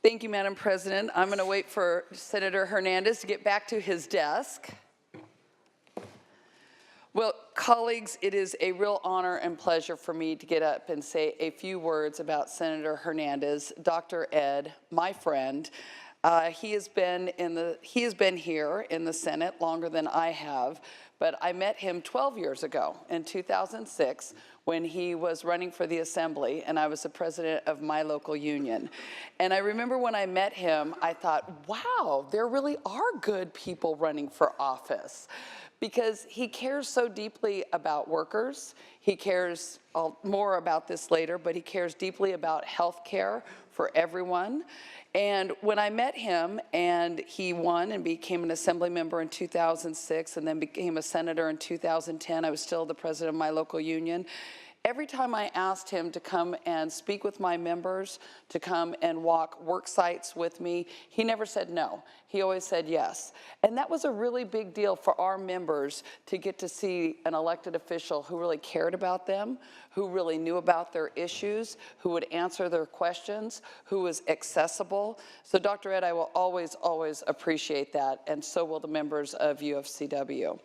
Thank you, Madam President. I'm going to wait for Senator Hernandez to get back to his desk. Well, colleagues, it is a real honor and pleasure for me to get up and say a few words about Senator Hernandez. Dr. Ed, my friend, he has been here in the Senate longer than I have, but I met him 12 years ago in 2006 when he was running for the Assembly, and I was the president of my local union. And I remember when I met him, I thought, wow, there really are good people running for office, because he cares so deeply about workers. He cares more about this later, but he cares deeply about health care for everyone. And when I met him and he won and became an assembly member in 2006 and then became a senator in 2010, I was still the president of my local union. Every time I asked him to come and speak with my members, to come and walk work sites with me, he never said no. He always said yes. And that was a really big deal for our members to get to see an elected official who really cared about them, who really knew about their issues, who would answer their questions, who was accessible. So Dr. Ed, I will always, always appreciate that, and so will the members of UFCW.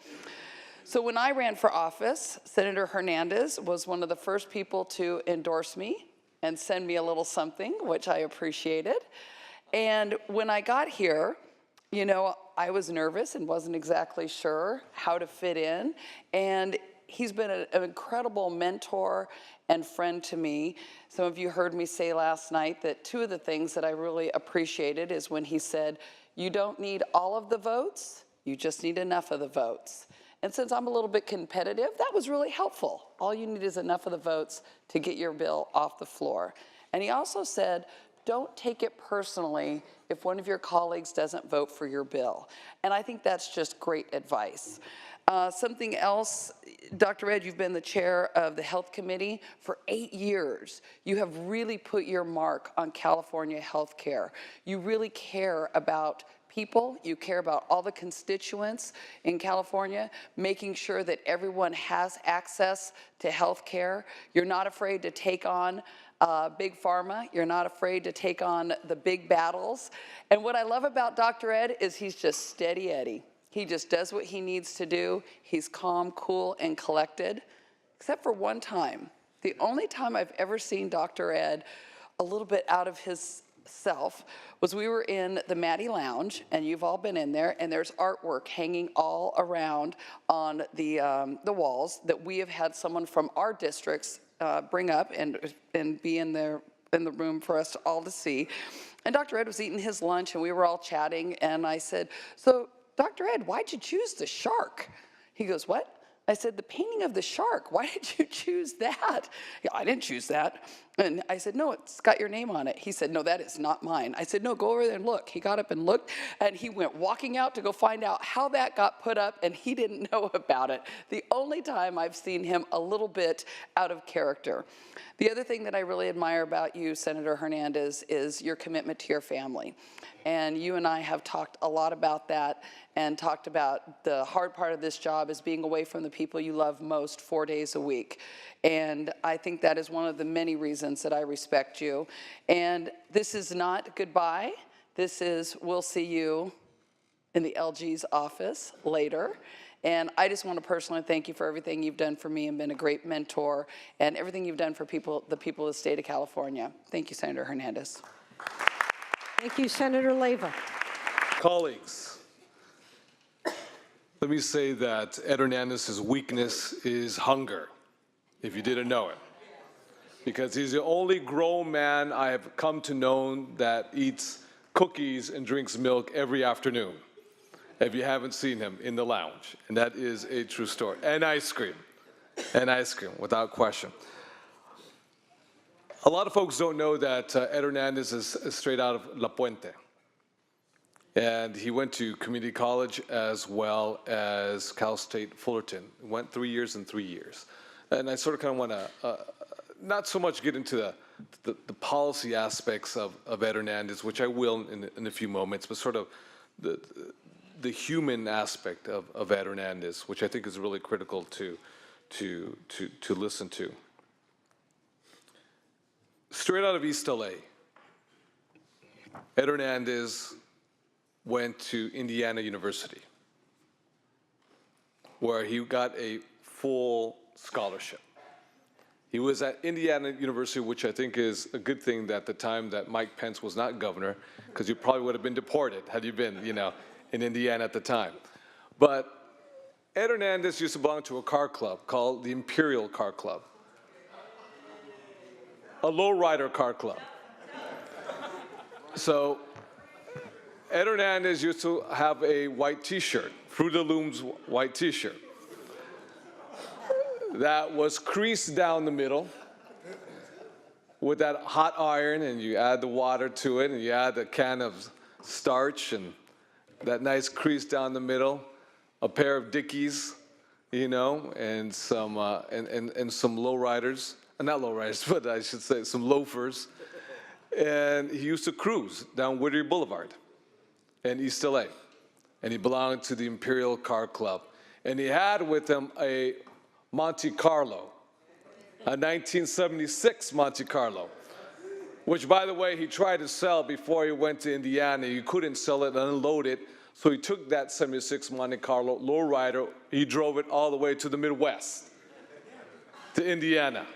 So when I ran for office, Senator Hernandez was one of the first people to endorse me and send me a little something, which I appreciated. And when I got here, you know, I was nervous and wasn't exactly sure how to fit in. And he's been an incredible mentor and friend to me. Some of you heard me say last night that two of the things that I really appreciated is when he said, you don't need all of the votes, you just need enough of the votes. And since I'm a little bit competitive, that was really helpful. All you need is enough of the votes to get your bill off the floor. And he also said, don't take it personally if one of your colleagues doesn't vote for your bill. And I think that's just great advice. Something else, Dr. Ed, you've been the chair of the Health Committee for 8 years. You have really put your mark on California health care. You really care about people, you care about all the constituents in California, making sure that everyone has access to health care. You're not afraid to take on big pharma. You're not afraid to take on the big battles. And what I love about Dr. Ed is he's just steady Eddie. He just does what he needs to do. He's calm, cool, and collected, except for one time. The only time I've ever seen Dr. Ed a little bit out of his self was we were in the Maddie Lounge, and you've all been in there, and there's artwork hanging all around on the walls that we have had someone from our districts bring up and be in the room for us all to see. And Dr. Ed was eating his lunch, and we were all chatting, and I said, so Dr. Ed, why'd you choose the shark? He goes, what? I said, the painting of the shark, why did you choose that? Yeah, I didn't choose that. And I said, no, it's got your name on it. He said, no, that is not mine. I said, no, go over there and look. He got up and looked, and he went walking out to go find out how that got put up, and he didn't know about it. The only time I've seen him a little bit out of character. The other thing that I really admire about you, Senator Hernandez, is your commitment to your family. And you and I have talked a lot about that and talked about the hard part of this job is being away from the people you love most 4 days a week. And I think that is one of the many reasons that I respect you. And this is not goodbye. This is we'll see you in the LG's office later. And I just want to personally thank you for everything you've done for me and been a great mentor and everything you've done for the people of the state of California. Thank you, Senator Hernandez. Thank you, Senator Leyva. Colleagues, let me say that Ed Hernandez's weakness is hunger, if you didn't know it. Because he's the only grown man I have come to know that eats cookies and drinks milk every afternoon, if you haven't seen him in the lounge. And that is a true story. And ice cream, without question. A lot of folks don't know that Ed Hernandez is straight out of La Puente. And he went to community college as well as Cal State Fullerton. Went 3 years and 3 years. And I sort of kind of want to not so much get into the policy aspects of Ed Hernandez, which I will in a few moments, but sort of the human aspect of Ed Hernandez, which I think is really critical to listen to. Straight out of East LA, Ed Hernandez went to Indiana University, where he got a full scholarship. He was at Indiana University, which I think is a good thing that the time that Mike Pence was not governor, because you probably would have been deported had you been, in Indiana at the time. But Ed Hernandez used to belong to a car club called the Imperial Car Club, a lowrider car club. So Ed Hernandez used to have a white T-shirt, Fruit of the Loom's white T-shirt, that was creased down the middle with that hot iron, and you add the water to it, and you add a can of starch, and that nice crease down the middle, a pair of Dickies, and some lowriders, not lowriders, but I should say some loafers. And he used to cruise down Whittier Boulevard in East LA, and he belonged to the Imperial Car Club. And he had with him a Monte Carlo, a 1976 Monte Carlo, which, by the way, he tried to sell before he went to Indiana. He couldn't sell it and unload it, so he took that 76 Monte Carlo lowrider, he drove it all the way to the Midwest, to Indiana.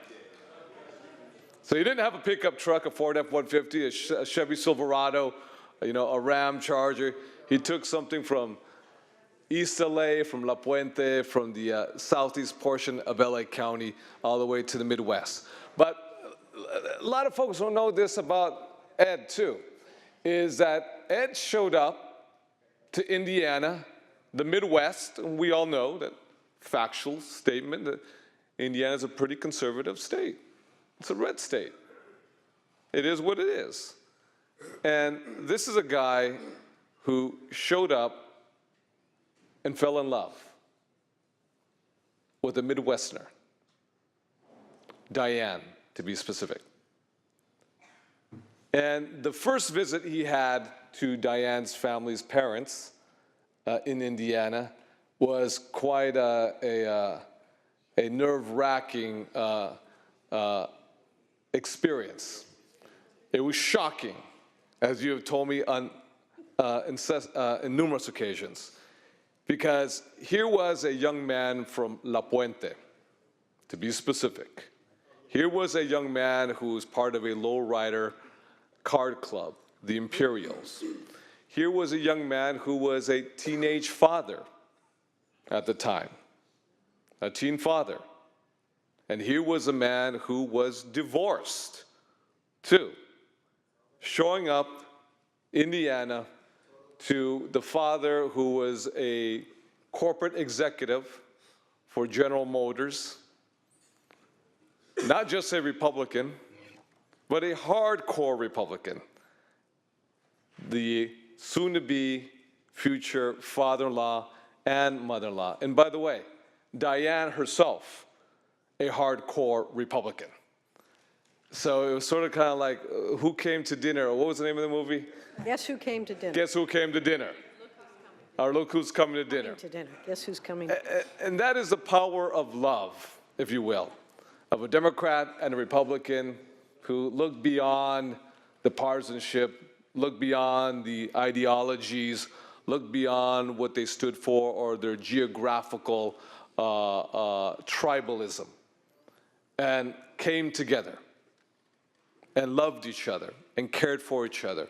So he didn't have a pickup truck, a Ford F-150, a Chevy Silverado, a Ram Charger. He took something from East LA, from La Puente, from the southeast portion of LA County, all the way to the Midwest. But a lot of folks don't know this about Ed, too, is that Ed showed up to Indiana, the Midwest, and we all know that factual statement that Indiana is a pretty conservative state. It's a red state. It is what it is. And this is a guy who showed up and fell in love with a Midwesterner, Diane, to be specific. And the first visit he had to Diane's family's parents in Indiana was quite a nerve-wracking experience. It was shocking, as you have told me on numerous occasions. Because here was a young man from La Puente, to be specific. Here was a young man who was part of a lowrider card club, the Imperials. Here was a young man who was a teenage father at the time, a teen father. And here was a man who was divorced, too, showing up Indiana to the father who was a corporate executive for General Motors, not just a Republican, but a hardcore Republican, the soon-to-be future father-in-law and mother-in-law. And by the way, Diane herself, a hardcore Republican. So it was sort of kind of like, who came to dinner? What was the name of the movie? Guess who came to dinner? Guess who came to dinner? Or look who's coming to dinner. To dinner. Guess who's coming? And that is the power of love, if you will, of a Democrat and a Republican who look beyond the partisanship, look beyond the ideologies, look beyond what they stood for or their geographical tribalism, and came together and loved each other and cared for each other.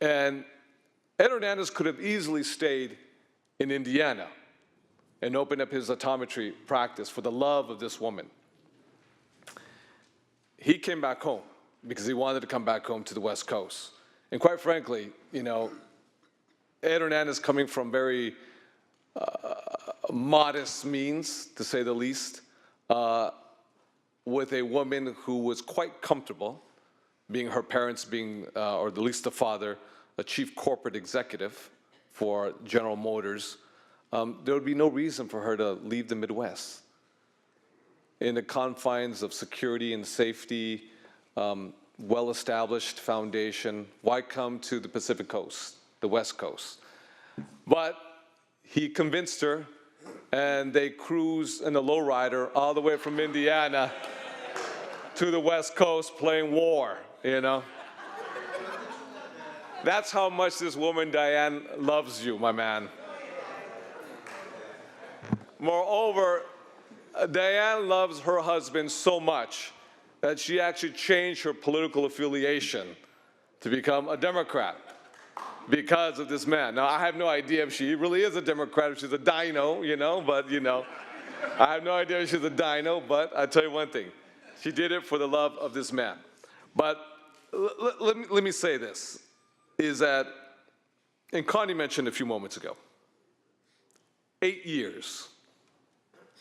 And Ed Hernandez could have easily stayed in Indiana and opened up his optometry practice for the love of this woman. He came back home because he wanted to come back home to the West Coast. And quite frankly, Ed Hernandez, coming from very modest means, to say the least, with a woman who was quite comfortable, being her parents being, or at least the father, a chief corporate executive for General Motors, there would be no reason for her to leave the Midwest. In the confines of security and safety, well-established foundation, why come to the Pacific Coast, the West Coast? But he convinced her, and they cruised in a lowrider all the way from Indiana to the West Coast playing war, That's how much this woman, Diane, loves you, my man. Moreover, Diane loves her husband so much that she actually changed her political affiliation to become a Democrat because of this man. Now, I have no idea if she really is a Democrat, if she's a dino, but, I have no idea if she's a dino, but I'll tell you one thing. She did it for the love of this man. But let me say this, is that, and Connie mentioned a few moments ago, 8 years,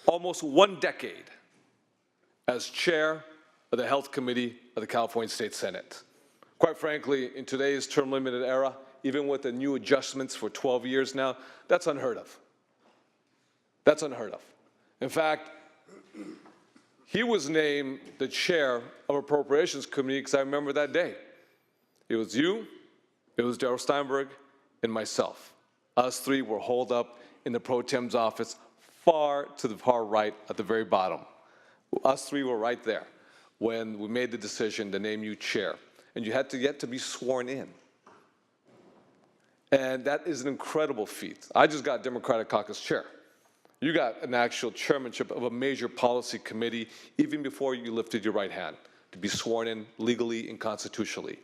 almost 1 decade as chair of the Health Committee of the California State Senate. Quite frankly, in today's term-limited era, even with the new adjustments for 12 years now, that's unheard of. That's unheard of. In fact, he was named the chair of Appropriations Committee because I remember that day. It was you, it was Darrell Steinberg, and myself. Us three were holed up in the pro tem's office far to the far right at the very bottom. Us three were right there when we made the decision to name you chair. And you had to yet to be sworn in. And that is an incredible feat. I just got Democratic Caucus chair. You got an actual chairmanship of a major policy committee even before you lifted your right hand, to be sworn in legally and constitutionally,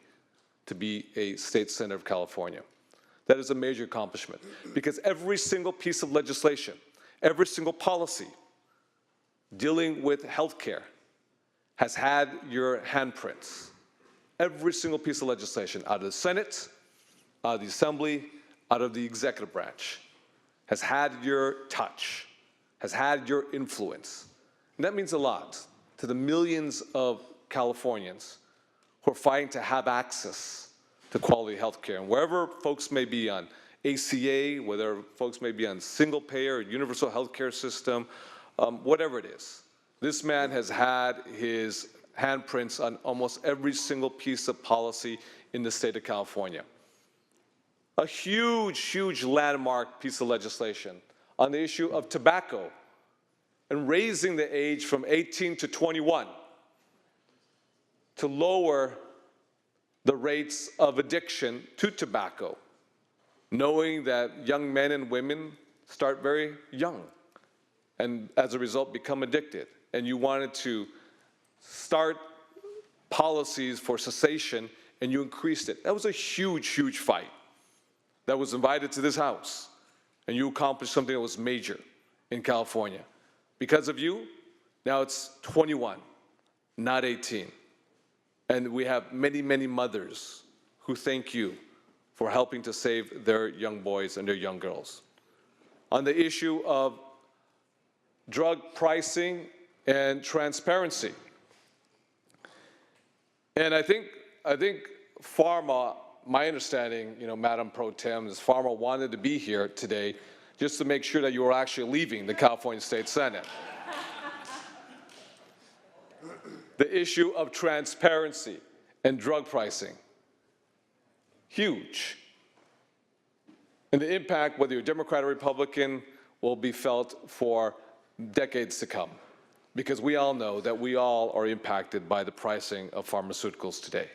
to be a state senator of California. That is a major accomplishment because every single piece of legislation, every single policy dealing with healthcare has had your handprints. Every single piece of legislation out of the Senate, out of the Assembly, out of the executive branch has had your touch, has had your influence. And that means a lot to the millions of Californians who are fighting to have access to quality health care. And wherever folks may be on ACA, whether folks may be on single payer, universal health care system, whatever it is, this man has had his handprints on almost every single piece of policy in the state of California. A huge, huge landmark piece of legislation on the issue of tobacco and raising the age from 18 to 21 to lower the rates of addiction to tobacco, knowing that young men and women start very young and as a result become addicted. And you wanted to start policies for cessation and you increased it. That was a huge, huge fight that was invited to this House, and you accomplished something that was major in California. Because of you, now it's 21, not 18. And we have many, many mothers who thank you for helping to save their young boys and their young girls. On the issue of drug pricing and transparency, and I think pharma, my understanding, Madam Pro Tem, is pharma wanted to be here today just to make sure that you were actually leaving the California State Senate. The issue of transparency and drug pricing, huge. And the impact, whether you're Democrat or Republican, will be felt for decades to come, because we all know that we all are impacted by the pricing of pharmaceuticals today.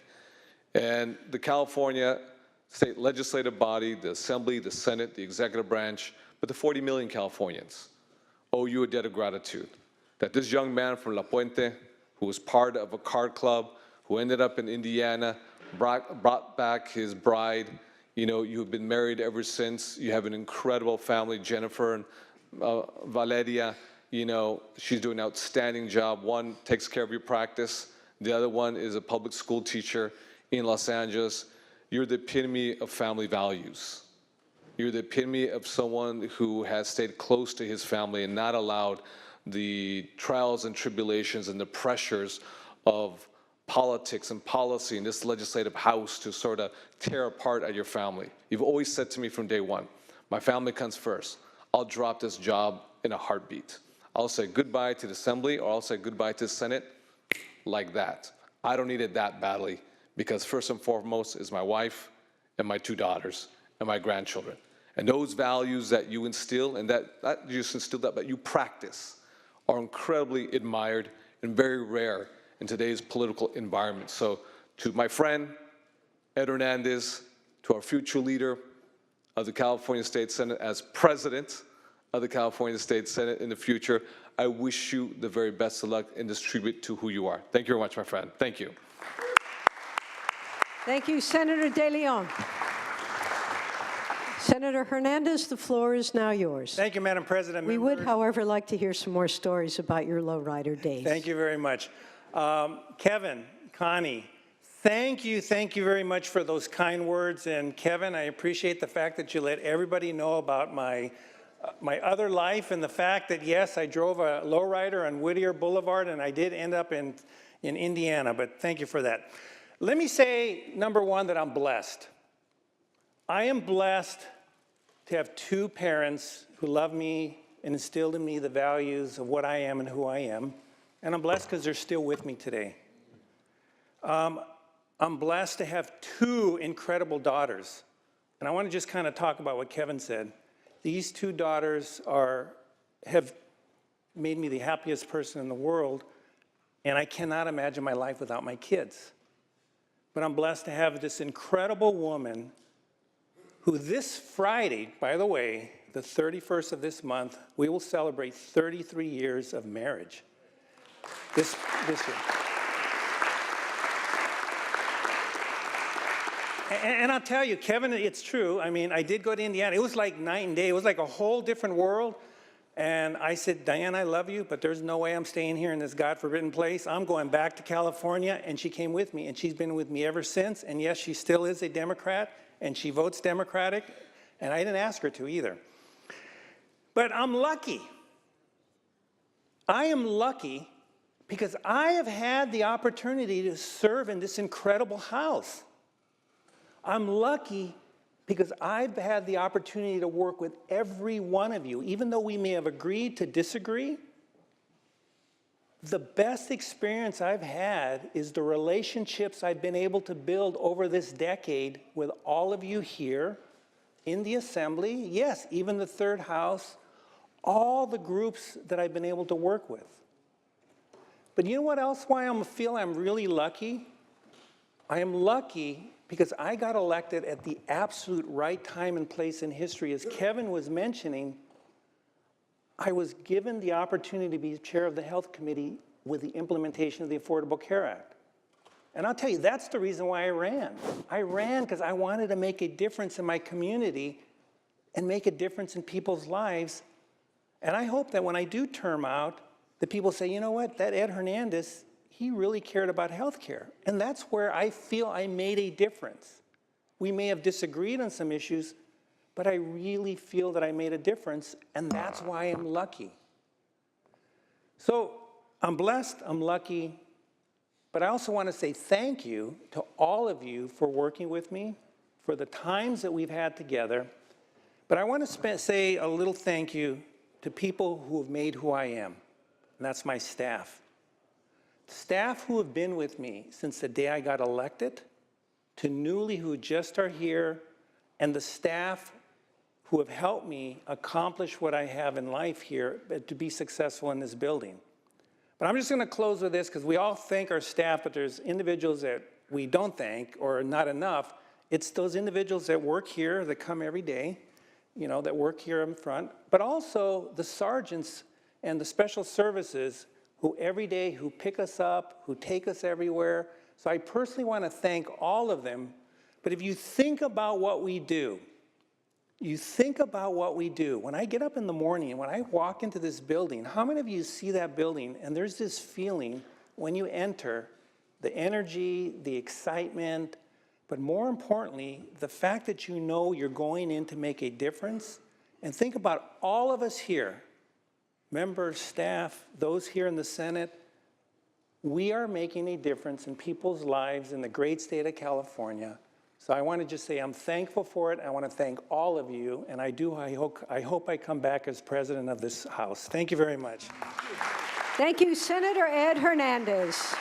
And the California state legislative body, the Assembly, the Senate, the executive branch, but the 40 million Californians owe you a debt of gratitude. That this young man from La Puente, who was part of a card club, who ended up in Indiana, brought back his bride. You've been married ever since. You have an incredible family, Jennifer and Valeria. She's doing an outstanding job. One takes care of your practice. The other one is a public school teacher in Los Angeles. You're the epitome of family values. You're the epitome of someone who has stayed close to his family and not allowed the trials and tribulations and the pressures of politics and policy in this legislative house to sort of tear apart at your family. You've always said to me from day one, my family comes first. I'll drop this job in a heartbeat. I'll say goodbye to the Assembly, or I'll say goodbye to the Senate like that. I don't need it that badly, because first and foremost is my wife and my 2 daughters and my grandchildren. And those values that you instill, and that not just instill that, but you practice, are incredibly admired and very rare in today's political environment. So to my friend, Ed Hernandez, to our future leader of the California State Senate as president of the California State Senate in the future. I wish you the very best of luck in this tribute to who you are. Thank you very much, my friend. Thank you. Thank you, Senator De Leon. Senator Hernandez, the floor is now yours. Thank you, Madam President. We would, Members. however, like to hear some more stories about your lowrider days. Thank you very much. Kevin, Connie, thank you very much for those kind words. And Kevin, I appreciate the fact that you let everybody know about my other life and the fact that, yes, I drove a lowrider on Whittier Boulevard and I did end up in Indiana, but thank you for that. Let me say, number one, that I'm blessed. I am blessed to have two parents who love me and instilled in me the values of what I am and who I am. And I'm blessed because they're still with me today. I'm blessed to have two incredible daughters. And I want to just kind of talk about what Kevin said. These two daughters have made me the happiest person in the world, and I cannot imagine my life without my kids. But I'm blessed to have this incredible woman who this Friday, by the way, the 31st of this month, we will celebrate 33 years of marriage. This year. And I'll tell you, Kevin, it's true. I mean, I did go to Indiana. It was like night and day. It was like a whole different world. And I said, Diane, I love you, but there's no way I'm staying here in this God-forbidden place. I'm going back to California. And she came with me, and she's been with me ever since. And yes, she still is a Democrat, and she votes Democratic. And I didn't ask her to either. But I'm lucky. I am lucky because I have had the opportunity to serve in this incredible house. I'm lucky because I've had the opportunity to work with every one of you. Even though we may have agreed to disagree, the best experience I've had is the relationships I've been able to build over this decade with all of you here in the Assembly, yes, even the Third House, all the groups that I've been able to work with. But you know what else, why I feel I'm really lucky? I am lucky because I got elected at the absolute right time and place in history. As Kevin was mentioning, I was given the opportunity to be chair of the Health Committee with the implementation of the Affordable Care Act. And I'll tell you, that's the reason why I ran. I ran because I wanted to make a difference in my community and make a difference in people's lives. And I hope that when I do term out, that people say, you know what, that Ed Hernandez, he really cared about health care. And that's where I feel I made a difference. We may have disagreed on some issues, but I really feel that I made a difference, and that's why I'm lucky. So I'm blessed, I'm lucky, but I also want to say thank you to all of you for working with me, for the times that we've had together. But I want to say a little thank you to people who have made who I am, and that's my staff. Staff who have been with me since the day I got elected, to newly who just are here, and the staff who have helped me accomplish what I have in life here to be successful in this building. But I'm just going to close with this because we all thank our staff, but there's individuals that we don't thank or not enough. It's those individuals that work here, that come every day, you know, that work here in front, but also the sergeants and the special services who every day, who pick us up, who take us everywhere. So I personally want to thank all of them. But if you think about what we do, when I get up in the morning, when I walk into this building, how many of you see that building and there's this feeling when you enter, the energy, the excitement, but more importantly, the fact that you know you're going in to make a difference. And think about all of us here, members, staff, those here in the Senate, we are making a difference in people's lives in the great state of California. So I want to just say I'm thankful for it. I want to thank all of you, and I hope I come back as president of this House. Thank you very much. Thank you, Senator Ed Hernandez.